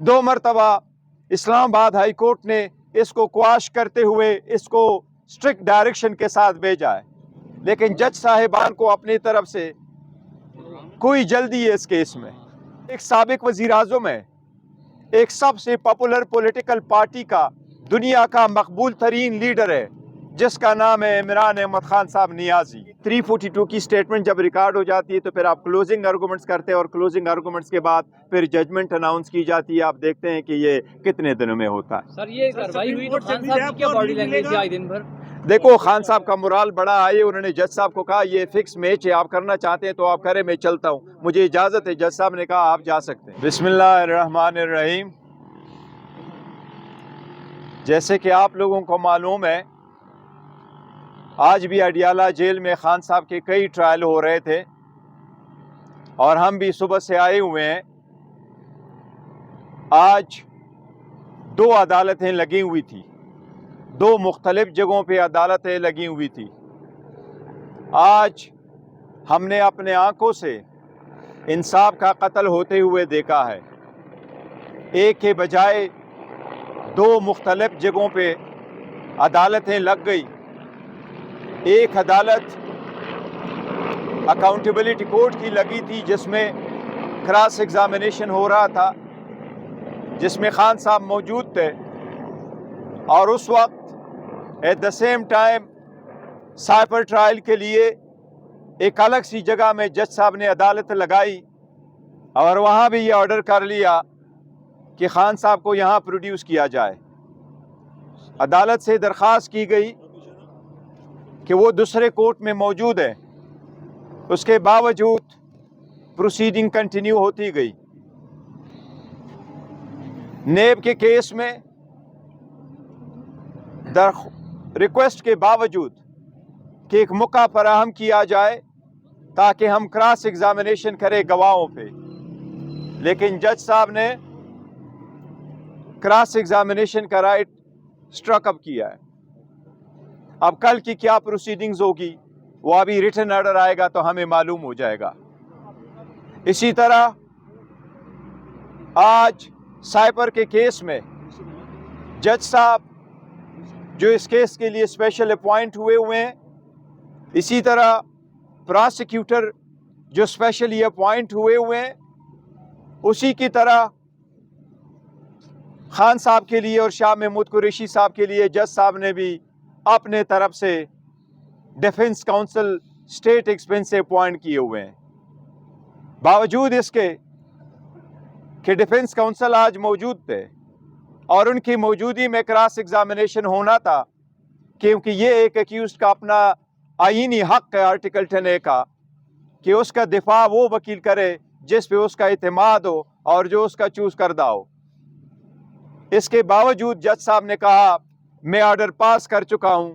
दो मरतबा Islamabad high court ने इसको क्वाश करते हुए इसको स्ट्रिक्ट डायरेक्शन के साथ भेजा है, लेकिन जज साहिबान को अपनी तरफ से कोई जल्दी है इस केस में। एक साबिक वज़ीर आज़म है, एक सबसे पॉपुलर पॉलिटिकल पार्टी का दुनिया का मकबूल तरीन लीडर है, जिसका नाम है इमरान अहमद खान साहब नियाजी। 342 की स्टेटमेंट जब रिकॉर्ड हो जाती है तो फिर आप क्लोजिंग आर्गूमेंट्स करते हैं और क्लोजिंग आर्गूमेंट्स के बाद फिर जजमेंट अनाउंस की जाती है। आप देखते हैं कि ये कितने दिनों में होता है। सर ये कार्रवाई हुई तो खान साहब की क्या बॉडी लैंग्वेज थी आज दिन भर? देखो, खान साहब का मोराल बड़ा है। उन्होंने जज साहब को कहा ये फिक्स मैच है, आप करना चाहते हैं तो आप करें, मैं चलता हूँ, मुझे इजाज़त है। जज साहब ने कहा आप जा सकते हैं। बिस्मिल्लाहिर्रहमानिर्रहीम। जैसे कि आप लोगों को मालूम है, आज भी अडियाला जेल में खान साहब के कई ट्रायल हो रहे थे और हम भी सुबह से आए हुए हैं। आज दो अदालतें लगी हुई थी, दो मुख्तलिफ जगहों पे अदालतें लगी हुई थी। आज हमने अपने आंखों से इंसाफ का कत्ल होते हुए देखा है। एक के बजाय दो मुख्तलिफ जगहों पे अदालतें लग गई। एक अदालत अकाउंटेबिलिटी कोर्ट की लगी थी, जिसमें क्रॉस एग्जामिनेशन हो रहा था, जिसमें खान साहब मौजूद थे, और उस वक्त at the same time cipher trial के लिए एक अलग सी जगह में जज साहब ने अदालत लगाई और वहाँ भी ये ऑर्डर कर लिया कि खान साहब को यहाँ प्रोड्यूस किया जाए। अदालत से दरख्वास्त की गई कि वो दूसरे कोर्ट में मौजूद है, उसके बावजूद प्रोसीडिंग कंटिन्यू होती गई। नेब के केस में रिक्वेस्ट के बावजूद कि एक मौका फराहम किया जाए ताकि हम क्रॉस एग्जामिनेशन करें गवाहों पे, लेकिन जज साहब ने क्रॉस एग्जामिनेशन का राइट स्ट्रक अप किया है। अब कल की क्या प्रोसीडिंग्स होगी वो अभी रिटन ऑर्डर आएगा तो हमें मालूम हो जाएगा। इसी तरह आज साइबर के केस में जज साहब जो इस केस के लिए स्पेशल अपॉइंट हुए हैं, इसी तरह प्रोसिक्यूटर जो स्पेशली अपॉइंट हुए हैं, उसी की तरह खान साहब के लिए और शाह महमूद कुरैशी साहब के लिए जज साहब ने भी अपने तरफ से डिफेंस काउंसिल स्टेट एक्सपेंस से अपॉइंट किए हुए हैं। बावजूद इसके कि डिफेंस काउंसिल आज मौजूद थे और उनकी मौजूदगी में क्रॉस एग्जामिनेशन होना था, क्योंकि ये एक एक्यूज्ड का अपना आईनी हक है आर्टिकल 10A का कि उसका दिफा वो वकील करे जिस पे उसका इत्मीनान हो और जो उसका चूज करदा हो। इसके बावजूद जज साहब ने कहा मैं ऑर्डर पास कर चुका हूं।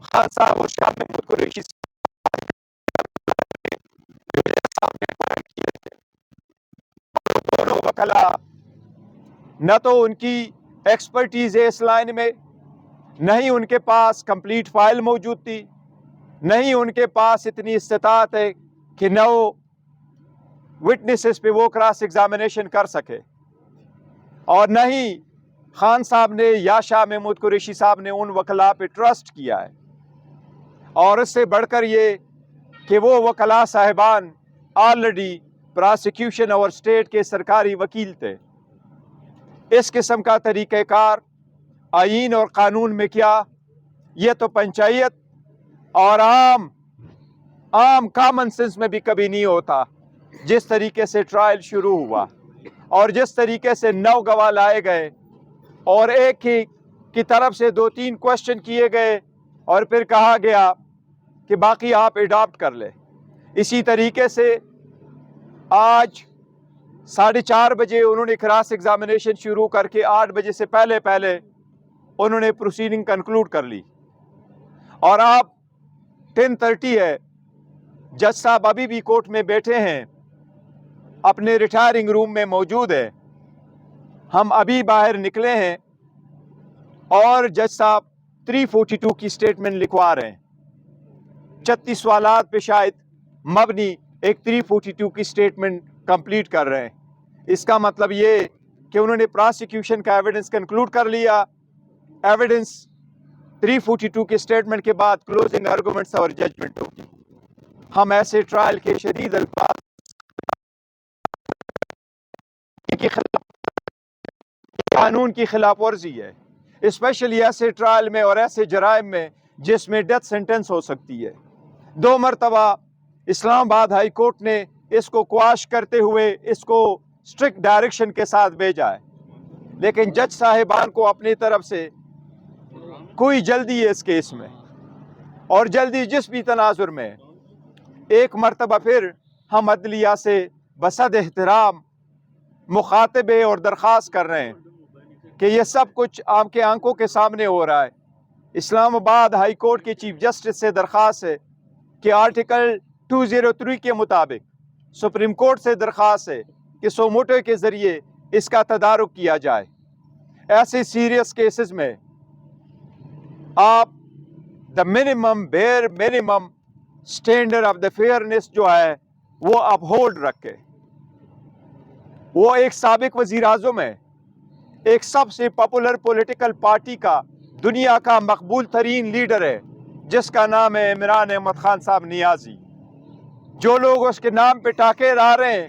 खान साहब और शाह महमूद कुरैशी दोनों वकला, न तो उनकी एक्सपर्टीज है इस लाइन में, नहीं उनके पास कंप्लीट फाइल मौजूद थी, नहीं उनके पास इतनी इस्तात है कि 9 विटनेसेस पे वो क्रॉस एग्जामिनेशन कर सके, और नहीं खान साहब ने या शाह महमूद कुरैशी साहब ने उन वकला पे ट्रस्ट किया है। और इससे बढ़कर ये कि वो वकला साहिबान ऑलरेडी प्रोसिक्यूशन और स्टेट के सरकारी वकील थे। इस किस्म का तरीक़ेकार आईन और कानून में क्या, ये तो पंचायत और आम कॉमन सेंस में भी कभी नहीं होता। जिस तरीके से ट्रायल शुरू हुआ और जिस तरीके से 9 गवाह लाए गए और एक ही की तरफ से 2-3 क्वेश्चन किए गए और फिर कहा गया कि बाकी आप एडॉप्ट कर ले। इसी तरीके से आज 4:30 बजे उन्होंने क्रॉस एग्जामिनेशन शुरू करके 8 बजे से पहले पहले उन्होंने प्रोसीडिंग कंक्लूड कर ली, और अब 10:30 है। जज साहब अभी भी कोर्ट में बैठे हैं, अपने रिटायरिंग रूम में मौजूद है। हम अभी बाहर निकले हैं और जज साहब 342 की स्टेटमेंट लिखवा रहे हैं। 36 सवालात पे शायद मबनी एक 342 की स्टेटमेंट कंप्लीट कर रहे हैं। इसका मतलब ये کہ انہوں نے پراسیکیوشن کا ایویڈنس کنکلوڈ کر لیا. ایویڈنس 342 کے سٹیٹمنٹ کے بعد کلوزنگ آرگومنٹس اور ججمنٹ ہوگی. ہم ایسے ٹرائل کے شدید الفاظ کے خلاف قانون کی خلاف ورزی ہے، اسپیشلی ایسے ٹرائل میں اور ایسے جرائم میں جس میں ڈیتھ سینٹنس ہو سکتی ہے. 2 مرتبہ اسلام آباد ہائی کورٹ نے اس کو کواش کرتے ہوئے اس کو اسٹرکٹ ڈائریکشن کے ساتھ بھیجا ہے، لیکن جج صاحبان کو اپنی طرف سے کوئی جلدی ہے اس کیس میں، اور جلدی جس بھی تناظر میں. ایک مرتبہ پھر ہم عدلیہ سے بصد احترام مخاطبے اور درخواست کر رہے ہیں کہ یہ سب کچھ آپ کے آنکھوں کے سامنے ہو رہا ہے. اسلام آباد ہائی کورٹ کے چیف جسٹس سے درخواست ہے کہ آرٹیکل 203 کے مطابق سپریم کورٹ سے درخواست ہے کہ سو موٹو کے ذریعے اس کا تدارک کیا جائے. ایسے سیریس کیسز میں آپ the minimum bare minimum standard of the fairness جو ہے وہ اپ ہولڈ رکھے. وہ ایک سابق وزیر اعظم ہے، ایک سب سے پاپولر پولیٹیکل پارٹی کا دنیا کا مقبول ترین لیڈر ہے جس کا نام ہے عمران احمد خان صاحب نیازی. جو لوگ اس کے نام پہ ٹاکے لا رہے ہیں،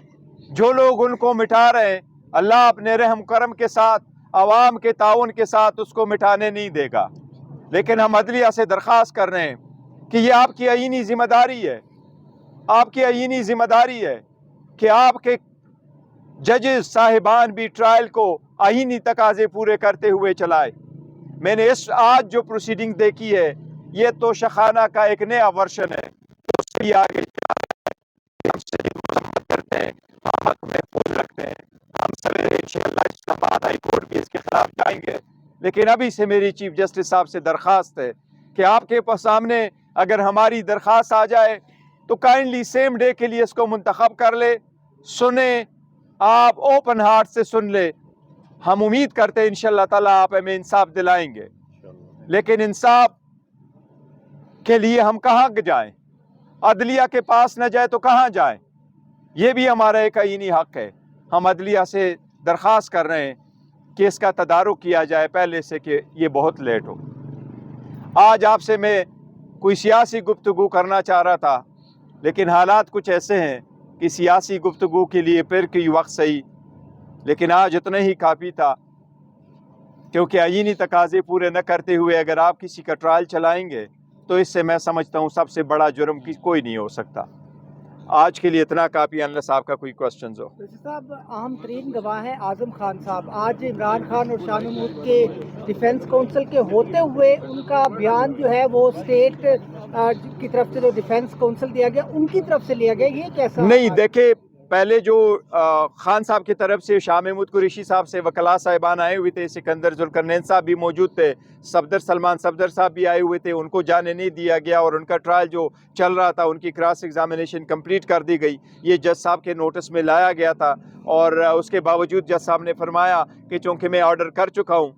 جو لوگ ان کو مٹا رہے ہیں، اللہ اپنے رحم کرم کے ساتھ عوام کے تعاون کے ساتھ اس کو مٹانے نہیں دے گا. لیکن ہم عدلیہ سے درخواست کر رہے ہیں کہ یہ آپ کی آئینی ذمہ داری ہے، آپ کی آئینی ذمہ داری ہے کہ آپ کے ججز صاحبان بھی ٹرائل کو آئینی تقاضے پورے کرتے ہوئے چلائے. میں نے اس آج جو پروسیڈنگ دیکھی ہے یہ تو شخانہ کا ایک نیا ورژن ہے. اس سے آگے ہم سے مذمت کرتے ہیں، ہم حق محفوظ رکھتے ہیں. ہم سویرے انشاءاللہ اسلام آباد ہائی کورٹ بھی اس کے خلاف جائیں گے. لیکن ابھی سے میری چیف جسٹس صاحب سے درخواست ہے کہ آپ کے سامنے اگر ہماری درخواست آ جائے تو کائنڈلی سیم ڈے کے لیے اس کو منتخب کر لے، سنیں، آپ اوپن ہارٹ سے سن لے. ہم امید کرتے ہیں انشاءاللہ تعالیٰ آپ ہمیں انصاف دلائیں گے. لیکن انصاف کے لیے ہم کہاں جائیں؟ عدلیہ کے پاس نہ جائے تو کہاں جائیں؟ یہ بھی ہمارا ایک آئینی حق ہے. ہم عدلیہ سے درخواست کر رہے ہیں کہ اس کا تدارک کیا جائے پہلے سے کہ یہ بہت لیٹ ہو. آج آپ سے میں کوئی سیاسی گفتگو کرنا چاہ رہا تھا، لیکن حالات کچھ ایسے ہیں کہ سیاسی گفتگو کے لیے پھر کوئی وقت صحیح، لیکن آج اتنا ہی کافی تھا، کیونکہ آئینی تقاضے پورے نہ کرتے ہوئے اگر آپ کسی کا ٹرائل چلائیں گے تو اس سے میں سمجھتا ہوں سب سے بڑا جرم کوئی نہیں ہو سکتا. آج کے لیے اتنا کافی، انلیس آپ کا کوئی کوسچنز ہو. صاحب اہم ترین گواہ ہے اعظم خان صاحب. آج عمران خان اور شاہ محمود کے ڈیفنس کونسل کے ہوتے ہوئے ان کا بیان جو ہے وہ اسٹیٹ کی طرف سے جو ڈیفنس کونسل دیا گیا ان کی طرف سے لیا گیا، یہ کیسا؟ نہیں، دیکھیں پہلے جو خان صاحب کی طرف سے شاہ محمود قریشی صاحب سے وکلاء صاحبان آئے ہوئے تھے، سکندر ذوالقرنین صاحب بھی موجود تھے، صفدر سلمان صفدر صاحب بھی آئے ہوئے تھے، ان کو جانے نہیں دیا گیا اور ان کا ٹرائل جو چل رہا تھا ان کی کراس ایگزامینیشن کمپلیٹ کر دی گئی. یہ جج صاحب کے نوٹس میں لایا گیا تھا اور اس کے باوجود جج صاحب نے فرمایا کہ چونکہ میں آرڈر کر چکا ہوں